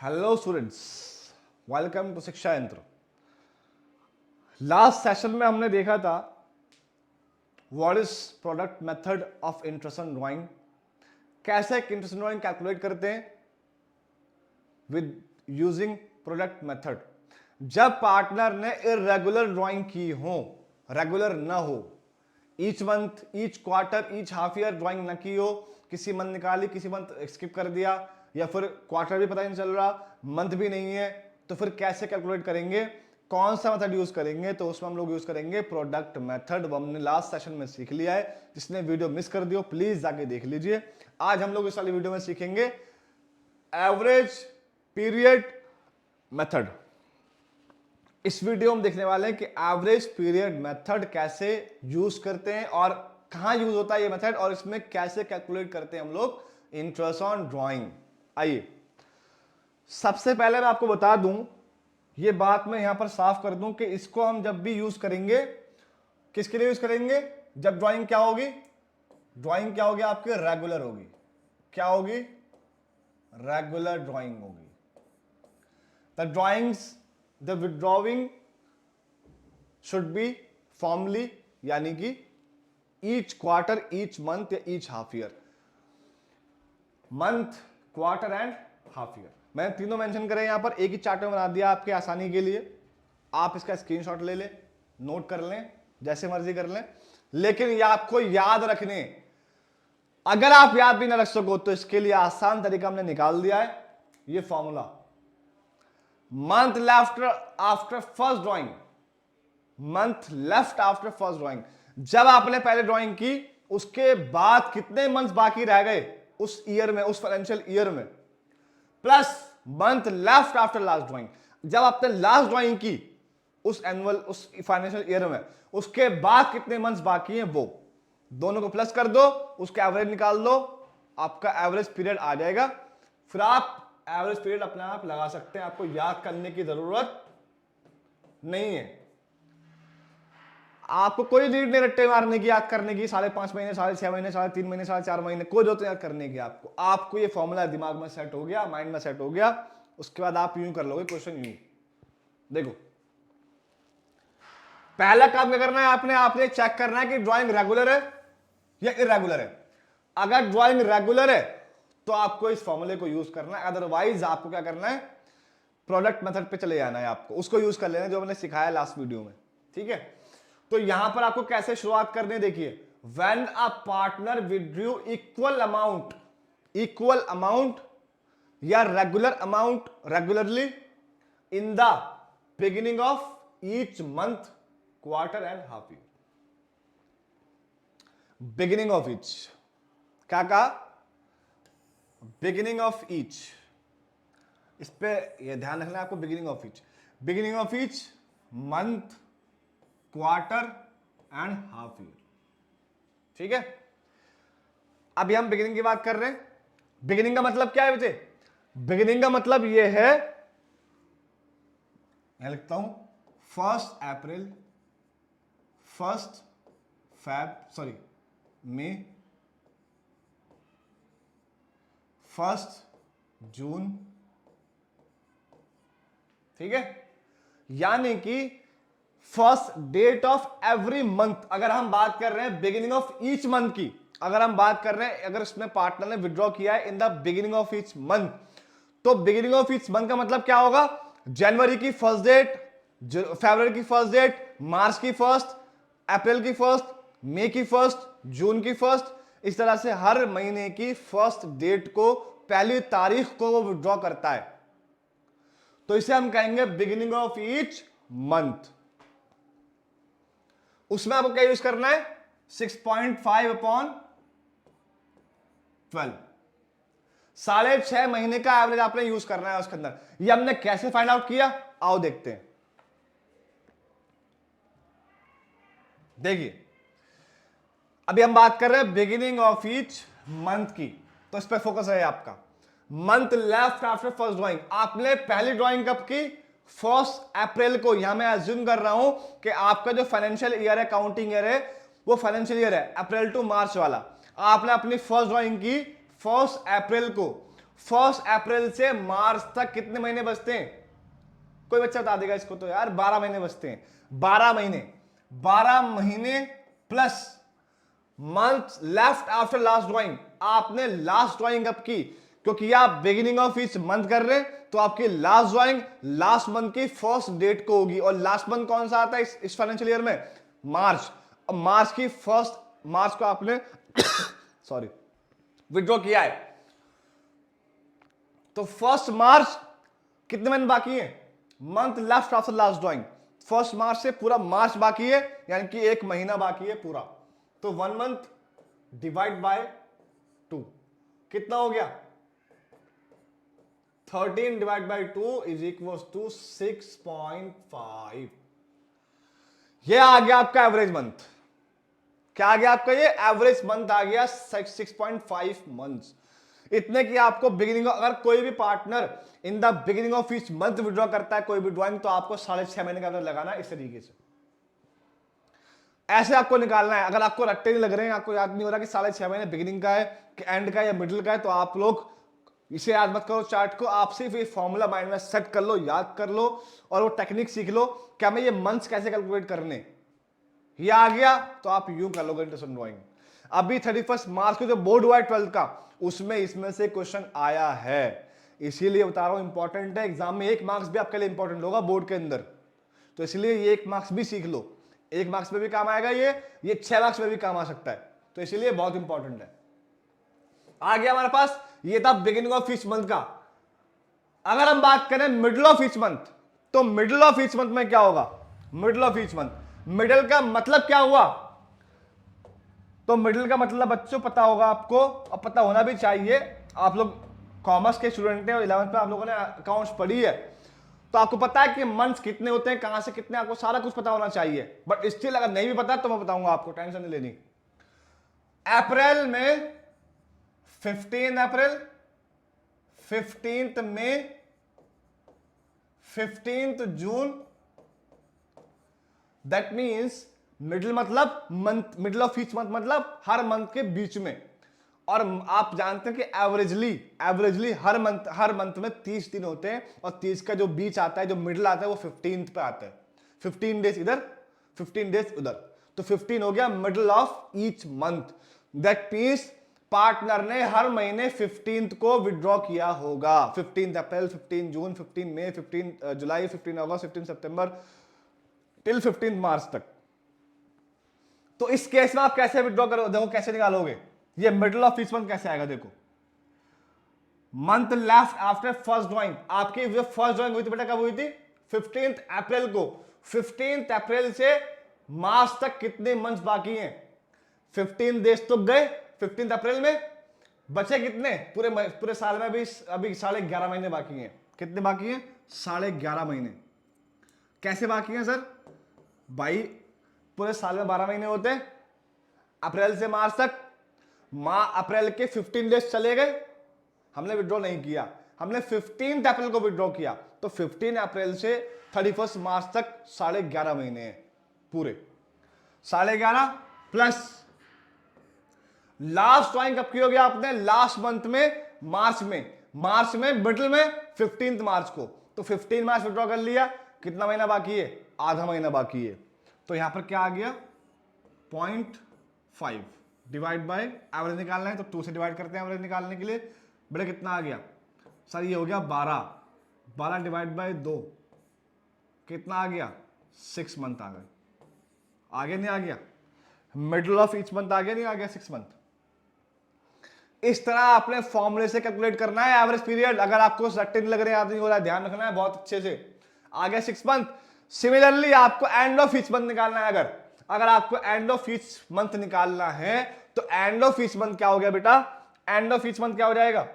Hello students, welcome to शिक्षा यंत्र। Last session में हमने देखा था what is product method of interest drawing, कैसे एक इंटरेस्ट ड्राइंग कैलकुलेट करते हैं विद यूजिंग प्रोडक्ट मेथड। जब पार्टनर ने इरेगुलर ड्राइंग की हो, रेगुलर ना हो, each month, each quarter, each half year drawing ना की हो, किसी मंथ निकाली, किसी मंथ स्किप कर दिया, या फिर क्वार्टर भी पता नहीं चल रहा, मंथ भी नहीं है, तो फिर कैसे कैलकुलेट करेंगे, कौन सा मेथड यूज करेंगे? तो उसमें हम लोग यूज करेंगे प्रोडक्ट मेथड। वो हमने लास्ट सेशन में सीख लिया है। जिसने वीडियो मिस कर दियो प्लीज जाके देख लीजिए। आज हम लोग इस वाली वीडियो में सीखेंगे एवरेज पीरियड मेथड। इस वीडियो में देखने वाले हैं कि एवरेज पीरियड मेथड कैसे यूज करते हैं और कहां यूज होता है ये मेथड, और इसमें कैसे कैलकुलेट करते हैं हम लोग इंटरेस्ट ऑन ड्राइंग। आइए, सबसे पहले मैं आपको बता दूं, ये बात मैं यहां पर साफ कर दूं कि इसको हम जब भी यूज करेंगे, किसके लिए यूज करेंगे? जब ड्राइंग क्या होगी? ड्राइंग क्या होगी आपकी? रेगुलर होगी। क्या होगी? रेगुलर ड्राइंग होगी। The drawings, the withdrawing should be formally, यानी कि ईच क्वार्टर, ईच मंथ या each half year. Month, quarter and half year, मैंने तीनों मेंशन करे यहां पर, एक ही चार्ट में बना दिया आपके आसानी के लिए। आप इसका स्क्रीनशॉट ले लें, नोट कर लें, जैसे मर्जी कर लें, लेकिन ये आपको याद रखने। अगर आप याद भी ना रख सको तो इसके लिए आसान तरीका हमने निकाल दिया है, ये formula. Month left after first drawing, month left after first drawing. जब आपने पहले ड्राइंग की, उसके बाद कितने मंथ बाकी रह गए उस ईयर में, उस फाइनेंशियल ईयर में, plus month left after last drawing. जब आपने लास्ट ड्राइंग की उस एनुअल, उस फाइनेंशियल ईयर में, उसके बाद कितने मंथ्स बाकी हैं, वो दोनों को प्लस कर दो, उसका एवरेज निकाल दो, आपका एवरेज पीरियड आ जाएगा। फिर आप एवरेज पीरियड अपने आप लगा सकते हैं, आपको याद करने की जरूरत नहीं है। आपको कोई नीड नहीं रट्टे मारने की, याद करने की, 5.5 महीने, 6.5 महीने, 3.5 महीने, 4.5 महीने, कोई जरूरत याद करने की। आपको ये फॉर्मूला दिमाग में सेट हो गया, माइंड में सेट हो गया, उसके बाद आप यूं कर लोगे क्वेश्चन। यूं देखो, पहला काम क्या करना है आपने चेक करना है कि ड्राइंग रेगुलर है या इरेगुलर है। अगर ड्राइंग रेगुलर है तो आपको इस फॉर्मूले को यूज करना है, अदरवाइज आपको क्या करना है, प्रोडक्ट मेथड पे चले जाना है, आपको उसको यूज कर लेना है जो मैंने सिखाया लास्ट वीडियो में। ठीक है, तो यहां पर आपको कैसे शुरुआत करनी है, देखिए। When a partner withdrew equal amount या regular amount regularly in the beginning of each month, quarter and half year. Beginning of each, क्या कहा? बिगिनिंग ऑफ ईच, इस पे ये ध्यान रखना है आपको। Beginning of each month, quarter and half year. ठीक है, अभी हम बिगिनिंग की बात कर रहे हैं। बिगिनिंग का मतलब क्या है बच्चे? बिगिनिंग का मतलब यह है, यहां लिखता हूं, 1 अप्रैल, 1 मई, 1 जून। ठीक है, यानी कि first date of every month. अगर हम बात कर रहे हैं बिगिनिंग ऑफ ईच मंथ की, अगर हम बात कर रहे हैं, अगर इसमें पार्टनर ने विड्रॉ किया है इन the beginning of each month, तो बिगिनिंग ऑफ ईच मंथ का मतलब क्या होगा? जनवरी की फर्स्ट डेट, फरवरी की फर्स्ट डेट, मार्च की फर्स्ट, अप्रैल की फर्स्ट, मई की फर्स्ट, जून की फर्स्ट, इस तरह से हर महीने की फर्स्ट डेट को, पहली तारीख को वो विड्रॉ करता है, तो इसे हम कहेंगे बिगिनिंग ऑफ ईच मंथ। उसमें आपको क्या यूज करना है? 6.5/12, 6.5 महीने का एवरेज आपने यूज करना है उसके अंदर। ये हमने कैसे फाइंड आउट किया, आओ देखते हैं। देखिए, अभी हम बात कर रहे हैं बिगिनिंग ऑफ ईच मंथ की, तो इस पर फोकस है आपका। Month left after first drawing, आपने पहली ड्राइंग कब की? 1 अप्रैल को। यहां मैं अज्यूम कर रहा हूं कि आपका जो फाइनेंशियल ईयर है, काउंटिंग ईयर है, वो फाइनेंशियल ईयर है अप्रैल टू मार्च वाला। आपने अपनी फर्स्ट ड्राइंग की 1 अप्रैल को, 1 अप्रैल से मार्च तक कितने महीने बचते हैं? कोई बच्चा बता देगा इसको तो यार, 12 महीने बचते हैं। 12 महीने plus month left after last drawing. आपने लास्ट ड्राइंग अब की, क्योंकि आप बिगिनिंग ऑफ ईच मंथ कर रहे हैं, तो आपकी लास्ट ड्राइंग लास्ट मंथ की फर्स्ट डेट को होगी। और लास्ट मंथ कौन सा आता है इस फाइनेंशियल ईयर में? मार्च। अब मार्च की फर्स्ट मार्च को आपने सॉरी विड्रॉ किया है, तो 1 मार्च कितने महीने बाकी है? Month left after last drawing 1 मार्च से पूरा मार्च बाकी है, यानी कि 1 महीना बाकी है पूरा। तो 1 मंथ डिवाइड बाय 2 कितना हो गया? 13 divide by 2 is equal to 6.5। ये आ गया आपका एवरेज मंथ। क्या आ गया आपका? ये एवरेज मंथ आ गया 6.5 मंथ्स। इतने की आपको बिगिनिंग, अगर कोई भी partner in the beginning of each month withdraw करता है कोई भी ड्राइंग, तो आपको 6.5 महीने का एवरेज लगाना है। इस तरीके से ऐसे आपको निकालना है। अगर आपको रट्टे नहीं लग रहे हैं, आपको याद नहीं हो रहा कि 6.5 महीने बिगिनिंग का है कि एंड का या मिडिल का है, तो आप लोग इसे याद मत करो चार्ट को, आप सिर्फ ये फॉर्मूला माइंड में सेट कर लो, याद कर लो, और वो टेक्निक सीख लो कि हमें ये मंथ्स कैसे कैलकुलेट करने। ये आ गया तो आप यूं कर लोगे इंटरेस्ट ड्राइंग। अभी 31 मार्च को जो बोर्ड हुआ है 12th का, उसमें इसमें से क्वेश्चन आया है, इसीलिए बता रहा हूं इंपॉर्टेंट है। एग्जाम में 1 मार्क्स भी आपके लिए इंपॉर्टेंट होगा बोर्ड के अंदर, तो इसलिए ये 1 मार्क्स भी सीख लो। 1 मार्क्स में भी काम आएगा, ये 6 मार्क्स में भी काम आ सकता है, तो इसलिए बहुत इंपॉर्टेंट है। आ गया हमारे पास, ये था बिगिनिंग ऑफ ईच मंथ का। अगर हम बात करें मिडिल ऑफ ईच मंथ, तो मिडिल ऑफ ईच मंथ में क्या होगा? Middle of each month, middle का मतलब क्या हुआ? तो मिडिल का मतलब बच्चों पता होगा आपको, और पता होना भी चाहिए। आप लोग कॉमर्स के स्टूडेंट हैं और 11th में आप लोगों ने अकाउंट्स पढ़ी है, तो आपको पता है कि मंथ्स कितने होते हैं, कहां से कितने, आपको सारा कुछ पता होना चाहिए। बट स्टिल अगर नहीं भी पता तो मैं बताऊंगा आपको, टेंशन नहीं लेनी। अप्रैल में 15 अप्रैल, 15 मई, 15 जून, दैट मीन्स मिडिल मतलब month, middle of each month मतलब हर मंथ के बीच में। और आप जानते हैं कि एवरेजली हर मंथ में 30 दिन होते हैं, और 30 का जो बीच आता है, जो मिडिल आता है, वो 15th पे आता है। 15 डेज इधर, 15 डेज उधर, तो 15 हो गया middle of each month. That means partner ने हर महीने 15th को विड्रॉ किया होगा। 15 अप्रैल, 15 जून, 15 मई, 15 जुलाई, 15 अगस्त, 15 सितंबर टिल 15 मार्च तक। तो इस केस में आप कैसे विड्रॉ करोगे? देखो कैसे निकालोगे, ये मिडिल ऑफ ईच मंथ कैसे आएगा? देखो, month left after first drawing. आपकी जो फर्स्ट ड्राइंग हुई थी बेटा, कब हुई थी? 15 अप्रैल को। 15 अप्रैल से मार्च तक कितने मंथ्स बाकी हैं? 15 डेज तो गए 15 अप्रैल में, बचे कितने पूरे साल में? अभी 11.5 महीने बाकी हैं। कितने बाकी हैं? 11.5 महीने। कैसे बाकी हैं सर? भाई पूरे साल में 12 महीने होते हैं, अप्रैल से मार्च तक। अप्रैल के 15 डेज चले गए, हमने विड्रॉ नहीं किया, हमने 15 अप्रैल को विड्रॉ किया, तो 15 अप्रैल से 31 मार्च तक 11.5 महीने हैं पूरे। 11.5 प्लस लास्ट ड्राइंग कब की होगी आपने? लास्ट मंथ में, मार्च में मिडिल में 15 मार्च को, तो 15 मार्च विड्रॉ कर लिया। कितना महीना बाकी है? आधा महीना बाकी है। तो यहां पर क्या आ गया? 0.5 डिवाइड बाय एवरेज निकालना है, तो 2 से डिवाइड करते हैं एवरेज निकालने के लिए। बेटा कितना आ गया सर? ये हो गया 12 डिवाइड बाय 2 कितना आ गया? 6 मंथ आ गए। आगे नहीं आ गया? मिडिल ऑफ ईच मंथ आ गया, नहीं आ गया 6 मंथ? इस तरह आपने फॉर्मूले से कैलकुलेट करना है एवरेज पीरियड। अगर आपको रट्टे नहीं लग रहे, याद नहीं हो रहा है, ध्यान रखना है बहुत अच्छे से। आ गया 6 मंथ। सिमिलरली आपको एंड ऑफ ईच मंथ निकालना है। अगर आपको एंड ऑफ ईच मंथ निकालना है, तो एंड ऑफ ईच मंथ क्या हो गया बेटा? एंड ऑफ ईच मंथ क्या हो जाएगा?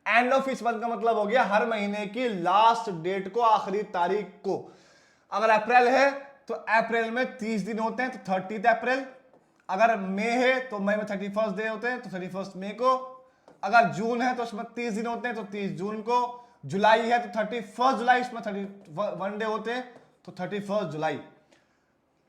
एंड ऑफ ईच मंथ का मतलब हो गया हर महीने की लास्ट डेट को, आखिरी तारीख को। अगर अप्रैल है तो अप्रैल में 30 दिन होते हैं, तो 30 अप्रैल। अगर मई है तो मई में 31 डे होते हैं, तो 31 मई को। अगर जून है तो उसमें 30 दिन होते हैं, तो 30 जून को। जुलाई है तो 31 जुलाई, इसमें 31 डे होते हैं, तो 31 जुलाई।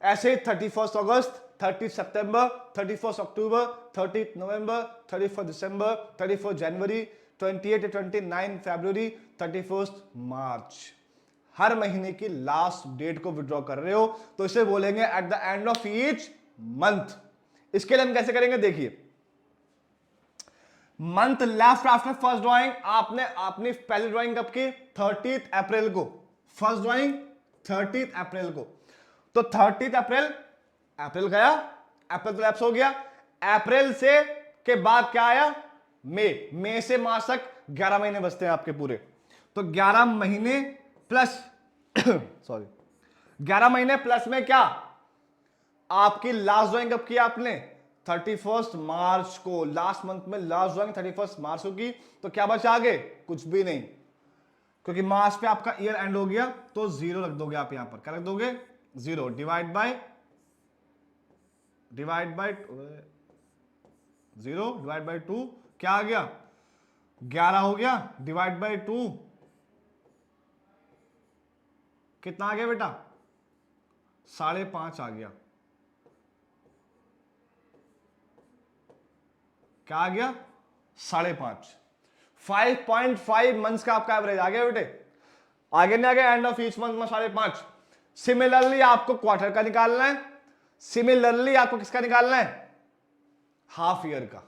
ऐसे 31 अगस्त, 30 सितंबर, 31 अक्टूबर, 30 नवंबर, 31 दिसंबर, 31 जनवरी, 28 29 फरवरी, 31 मार्च। हर महीने की लास्ट डेट को विड्रॉ कर रहे हो तो इसे बोलेंगे at the end of each month. इसके लिए हम कैसे करेंगे, देखिए month left after first drawing. आपने अपनी पहली ड्राइंग कब की, 30 अप्रैल को। फर्स्ट ड्राइंग 30 अप्रैल को, तो 30 अप्रैल, अप्रैल गया, अप्रैल तो लैप्स हो गया। अप्रैल से के बाद क्या आया, मई से मार्च तक 11 महीने बचते हैं आपके पूरे। तो 11 महीने प्लस सॉरी 11 महीने प्लस में क्या, आपकी लास्ट ड्राइंग कब की आपने, 31 मार्च को। लास्ट मंथ में लास्ट ड्राइंग 31 मार्च को की, तो क्या बचा आगे, कुछ भी नहीं, क्योंकि मार्च पे आपका ईयर एंड हो गया, तो 0 रख दोगे आप यहां पर। क्या रख दोगे, 0 डिवाइड बाय 0 डिवाइड बाय 2, क्या आ गया, 11 हो गया, डिवाइड बाय 2 कितना आ गया बेटा, 5.5 आ गया। क्या आ गया, 5.5। 5.5 मंथ्स का आपका एवरेज आ गया बेटे। आगे नहीं आ गया, एंड ऑफ ईच मंथ में 5.5। सिमिलरली आपको क्वार्टर का निकालना है, सिमिलरली आपको किसका निकालना है, हाफ ईयर का।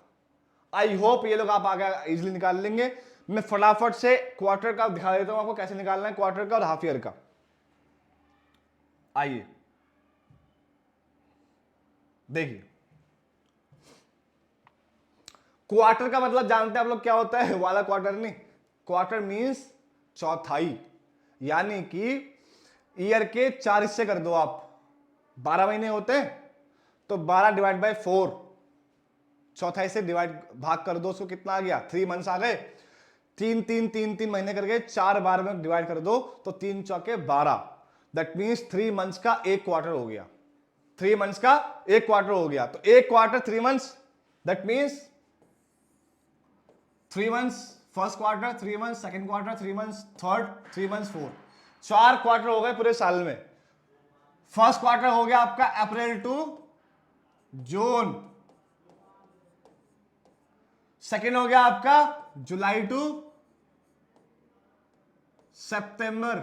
आई होप ये लोग आप आगे इजिली निकाल लेंगे। मैं फटाफट से क्वार्टर का दिखा देता हूं आपको कैसे निकालना है, क्वार्टर का और हाफ ईयर का। आइए देखिए, क्वार्टर का मतलब जानते हैं आप लोग क्या होता है, वाला क्वार्टर नहीं, क्वार्टर मींस चौथाई, यानी कि ईयर के 4 हिस्से कर दो आप, 12 महीने होते हैं, तो 12 डिवाइड बाय 4, चौथाई से डिवाइड भाग कर दो, उसको कितना आ गया, 3 मंथ्स आ गए। 3 महीने करके 4 बार में डिवाइड कर दो, तो 3 चौके 12, दैट मीन्स 3 मंथ्स का एक क्वार्टर हो गया। 3 मंथ्स का एक क्वार्टर हो गया, तो एक quarter 3 months, that means 3 months first quarter, 3 months second quarter, 3 months third, 3 months fourth, 4 quarter हो गए पूरे साल में। फर्स्ट क्वार्टर हो गया आपका अप्रैल टू जून, सेकंड हो गया आपका जुलाई टू सितंबर,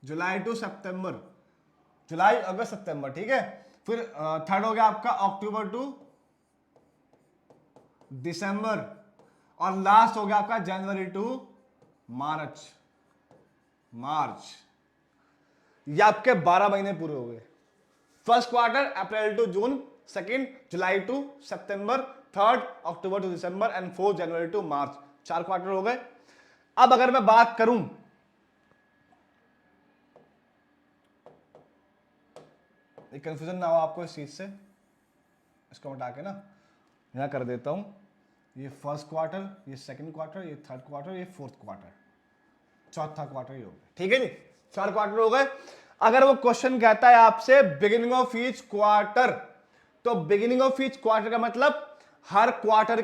जुलाई टू सितंबर, जुलाई अगस्त सितंबर, ठीक है। फिर थर्ड हो गया आपका अक्टूबर टू दिसंबर, और लास्ट हो गया आपका जनवरी टू मार्च। ये आपके 12 महीने पूरे हो गए। First quarter April to June, second July to September, third October to December and fourth January to March, 4 quarter हो गए। अब अगर मैं बात करूं, एक कंफ्यूजन ना हो आपको इस चीज से, इसको हटा के ना यहां कर देता हूं, ये फर्स्ट क्वार्टर, ये सेकंड क्वार्टर, ये थर्ड क्वार्टर, ये फोर्थ क्वार्टर, चौथा क्वार्टर ही हो गया, ठीक है जी, 4 क्वार्टर हो गए। अगर वो क्वेश्चन कहता है आपसे बिगिनिंग ऑफ ईच क्वार्टर, तो बिगिनिंग ऑफ ईच क्वार्टर का मतलब हर क्वार्टर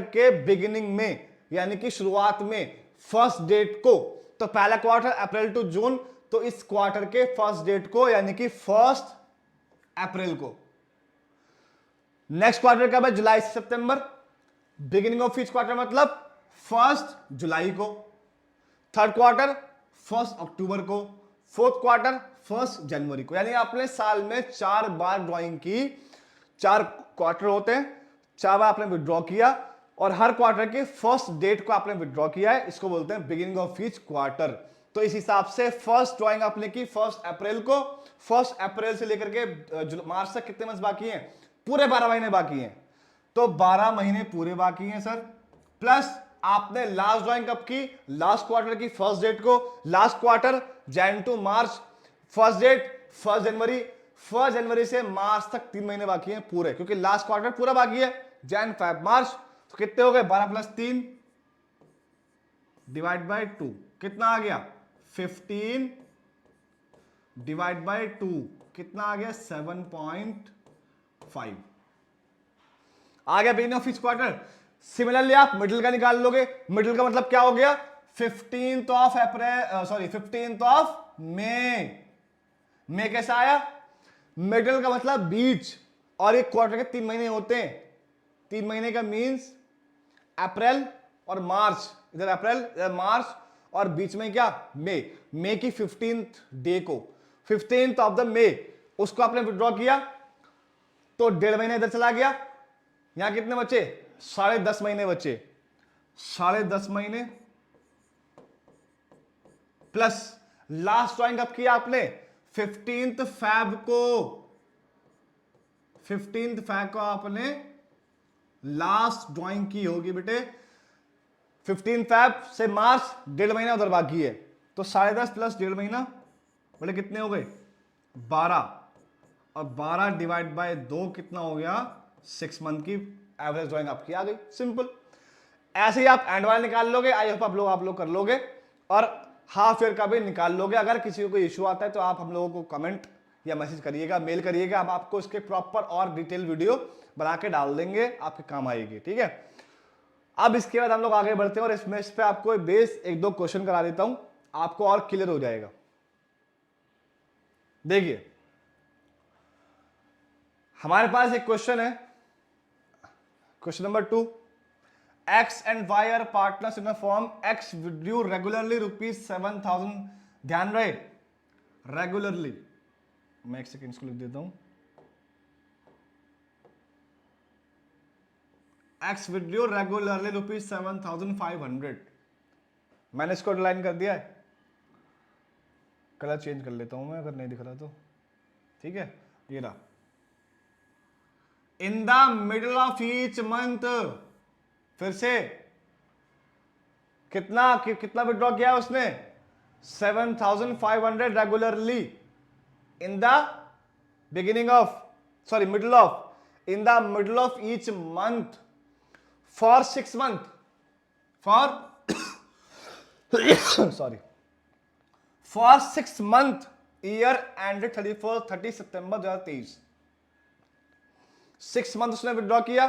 के बिगिनिंग में, यानी कि शुरुआत में फर्स्ट डेट को, तो पहला क्वार्टर अप्रैल टू जून, तो इस क्वार्टर के फर्स्ट डेट को यानी कि 1 अप्रैल को। नेक्स्ट क्वार्टर कब है, जुलाई से सितंबर। बिगिनिंग ऑफ ईच क्वार्टर मतलब 1 जुलाई को, थर्ड क्वार्टर 1 अक्टूबर को, फोर्थ क्वार्टर 1 जनवरी को। यानी आपने साल में 4 बार ड्राइंग की, 4 क्वार्टर होते हैं, 4 बार आपने विड्रॉ किया, और हर क्वार्टर की फर्स्ट डेट को आपने विड्रॉ किया है, इसको बोलते हैं बिगिनिंग ऑफ ईच क्वार्टर। तो इस हिसाब से फर्स्ट ड्राइंग आपने की 1 अप्रैल को, 1 अप्रैल से लेकर के मार्च तक कितने मंथ बाकी हैं, पूरे 12 महीने बाकी हैं, तो 12 महीने पूरे बाकी हैं सर। प्लस आपने लास्ट ड्राइंग कब की, लास्ट क्वार्टर की फर्स्ट डेट को, last quarter Jan to March, first date 1 जनवरी, 1 जनवरी से मार्च तक 3 महीने बाकी हैं पूरे, क्योंकि लास्ट क्वार्टर पूरा बाकी है, जैन फेब मार्च, तो कितने हो गए, 12 + 3 डिवाइड बाय 2, कितना आ गया, 15 डिवाइड बाय 2, कितना आ गया, 7.5 आ गया beginning of each quarter. Similarly आप मिडिल का निकाल लोगे, मिडिल का मतलब क्या हो गया, 15th of April, sorry 15th of May. कैसा आया, मिडिल का मतलब बीच, और एक क्वार्टर के 3 महीने होते हैं। 3 महीने का मीन्स अप्रैल और मार्च, इधर अप्रैल इधर मार्च, और बीच में क्या मई की 15th डे को, 15th ऑफ द मे उसको आपने विड्रॉ किया तो 1.5 महीने इधर चला गया। यहां कितने बचे? 10.5 महीने बचे। 10.5 महीने प्लस लास्ट ड्राइंग कब किया आपने? 15th फैब को, 15th फैब को आपने लास्ट ड्राइंग की होगी बेटे। 15 फैब से मार्च 1.5 महीना उधर बाकी है, तो 10.5 प्लस 1.5 महीना बोले कितने हो गए? 12, और 12 डिवाइड बाय 2 कितना हो गया? 6 मंथ की एवरेज ड्राइंग आपकी आ गई। सिंपल। ऐसे ही आप एंड वाला निकाल लोगे, आई होप आप लोग कर लोगे, और हाफ ईयर का भी निकाल लोगे। अगर किसी को कोई इशू आता है तो आप हम लोगों को कमेंट या मैसेज करिएगा, मेल करिएगा, हम आपको इसके प्रॉपर और डिटेल वीडियो बना के डाल देंगे, आपके काम आएगी। ठीक है, अब इसके बाद हम लोग आगे बढ़ते हैं और इसमें इस पे आपको बेस 1-2 क्वेश्चन करा देता हूं, आपको और क्लियर हो जाएगा। देखिए हमारे पास एक क्वेश्चन है, question number 2, X and Y are partners in a firm. X withdrew regularly ₹7,000। ध्यान रहे रेगुलरली, मैं एक सेकेंड इसको लिख देता हूं। X withdrew regularly ₹7,500। मैंने इसको अंडरलाइन कर दिया है, कलर चेंज कर लेता हूं मैं अगर नहीं दिख रहा तो। ठीक है, ये रहा। In the middle of each month, फिर से कितना विड्रॉ किया उसने? 7,500 regularly in the beginning of, sorry middle of, in the middle of each month for 6 month, for sorry for 6 month, year ended 30 September 2023। 6 month उसने withdraw किया,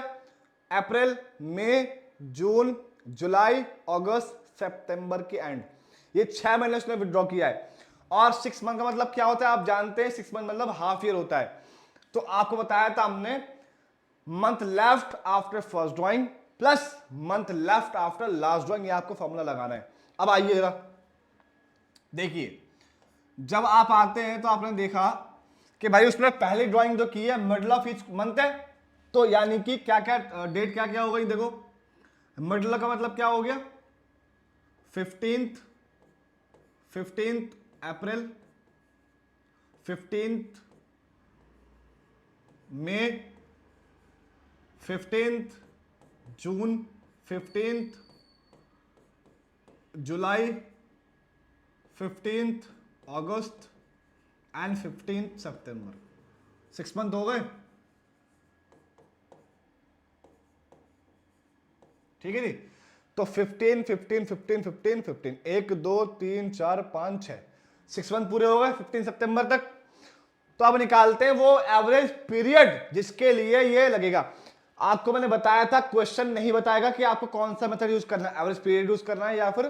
अप्रैल, मई, जून, जुलाई, अगस्त, सितंबर के and, ये 6 महीने उसने विड्रॉ किया है। और 6 मंथ का मतलब क्या होता है आप जानते हैं, 6 मंथ मतलब हाफ ईयर होता है। तो आपको बताया था हमने month left after first drawing plus month left after last drawing, ये आपको फॉर्मूला लगाना है। अब आइए जरा देखिए, जब आप आते हैं तो आपने देखा कि भाई उसने पहली ड्राइंग जो की है मिडल ऑफ ईच मंथ है, तो यानी कि क्या क्या डेट क्या क्या हो गई? देखो मिडल का मतलब क्या हो गया? 15th April, 15th May, 15th June, 15th July, 15th August and 15th September. 6 month हो गए। ठीक है जी, तो 15 15 15 15 15 1 2 3 4 5 6 6 मंथ पूरे हो गए 15 सितंबर तक। तो अब निकालते हैं वो एवरेज पीरियड जिसके लिए ये लगेगा। आपको मैंने बताया था क्वेश्चन नहीं बताएगा कि आपको कौन सा मेथड यूज करना है, एवरेज पीरियड यूज करना है या फिर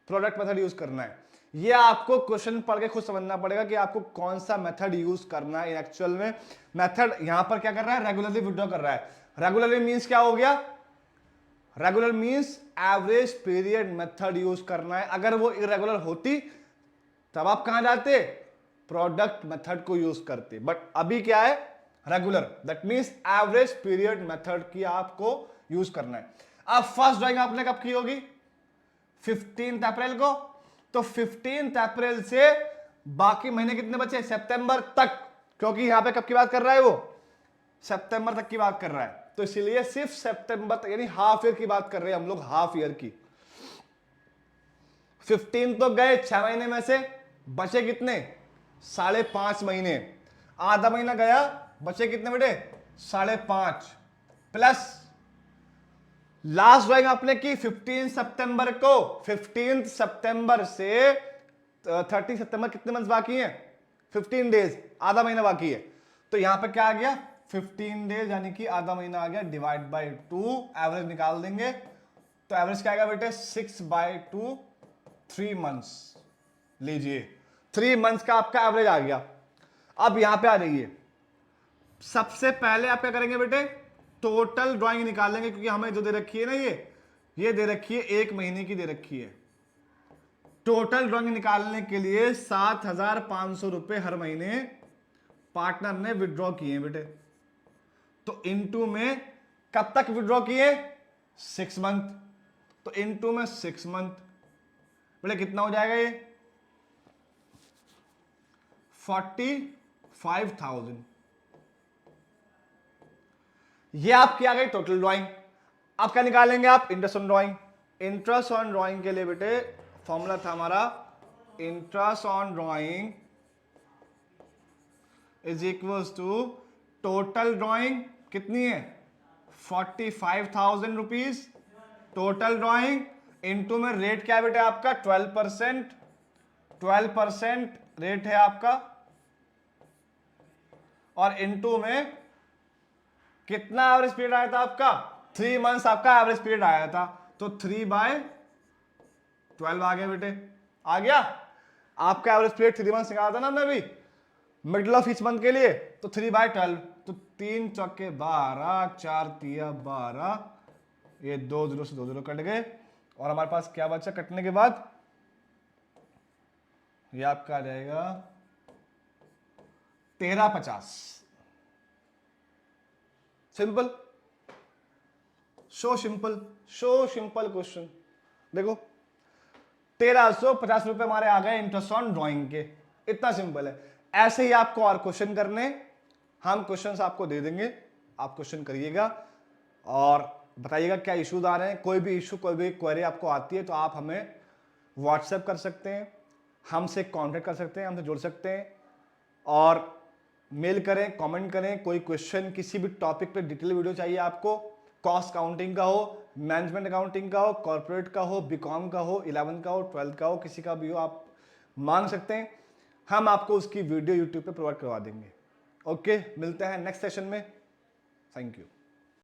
प्रोडक्ट मेथड यूज करना है। ये आपको क्वेश्चन पढ़ के खुद समझना पड़ेगा कि आपको कौन सा मेथड यूज करना है। एक्चुअल में मेथड यहां पर क्या कर रहा है? रेगुलरली विड्रॉ कर रहा है। रेगुलरली मींस क्या हो गया? Regular means average period method use करना है। अगर वो इरेगुलर होती तब आप कहां जाते? प्रोडक्ट मेथड को यूज करते। बट अभी क्या है? Regular, that means average period method की आपको यूज करना है। अब फर्स्ट ड्राइंग आपने कब की होगी? 15 अप्रैल को। तो 15 अप्रैल से बाकी महीने कितने बचे? सितंबर तक, क्योंकि यहां पे कब की बात कर रहा है वो? सितंबर तक की बात कर रहा है। तो इसलिए सिर्फ सितंबर तक, यानी हाफ ईयर की बात कर रहे हैं हम लोग, हाफ ईयर की। 15 तो गए 6 महीने में से, बचे कितने? 5.5 महीने। आधा महीना गया, बचे कितने बेटे? 5.5 प्लस लास्ट ड्राइंग आपने की 15 सितंबर को। 15 सितंबर से 30 सितंबर कितने मंथ बाकी हैं? 15 डेज, आधा महीना बाकी है। तो यहां पे क्या आ गया? 15 डेज यानी कि आधा महीना आ गया, डिवाइड बाय 2, एवरेज निकाल देंगे। तो एवरेज क्या आएगा बेटे? 6/2, 3 मंथ्स। लीजिए 3 मंथ्स का आपका एवरेज आ गया। अब यहां पे आ जाइए, सबसे पहले आप क्या करेंगे बेटे, टोटल ड्राइंग निकालेंगे, क्योंकि हमें जो दे रखी है ना, ये दे रखी है 1 महीने की दे रखी है। टोटल ड्राइंग निकालने के लिए 7,500 रुपए हर महीने पार्टनर ने विड्रॉ किए बेटे। तो इनटू में कब तक विड्रॉ किए, 6 मंथ। तो इनटू में 6 मंथ बेटे कितना हो जाएगा ये, 45,000। ये आपकी आ गई टोटल ड्राइंग। अब क्या निकालेंगे आप, interest on drawing. Interest on drawing के लिए बेटे फॉर्मूला था हमारा, interest on drawing is equals to total drawing कितनी है, 45,000 रुपीज टोटल ड्राइंग, इनटू में रेट क्या है बेटे आपका 12%, 12% रेट है आपका, और इनटू में कितना एवरेज पीरियड आया था आपका, 3 मंथ्स आपका एवरेज पीरियड आया था। तो 3/12 आ गया बेटे, आ गया आपका एवरेज पीरियड 3 मंथ्स निकाला था ना हमने अभी मिडिल ऑफ ईच मंथ के लिए। तो 3/12, तो 3 चौके 12, 4 तिया 12, ये 2 0 से 2 0 कट गए, और हमारे पास क्या बचा कटने के बाद, ये आपका आ जाएगा 1350। Simple, so simple, so simple question. देखो 1350 रुपए हमारे आ गए इंटरेस्ट ऑन ड्राइंग के, इतना सिंपल है। ऐसे ही आपको और क्वेश्चन करने, हम क्वेश्चंस आपको दे देंगे, आप क्वेश्चन करिएगा और बताइएगा क्या इश्यूज आ रहे हैं। कोई भी इशू, कोई भी क्वेरी आपको आती है तो आप हमें व्हाट्सएप कर सकते हैं, हमसे कांटेक्ट कर सकते हैं, हमसे जुड़ सकते हैं, और मेल करें, कमेंट करें। कोई क्वेश्चन किसी भी टॉपिक पे डिटेल वीडियो चाहिए आपको, कॉस्ट काउंटिंग का हो, मैनेजमेंट अकाउंटिंग का हो, कॉर्पोरेट का हो, बीकॉम का हो, 11th का हो, 12th का हो, किसी का भी हो, आप मांग सकते हैं, हम आपको उसकी वीडियो यूट्यूब पे प्रोवाइड करवा देंगे। ओके, मिलते हैं नेक्स्ट सेशन में। Thank you.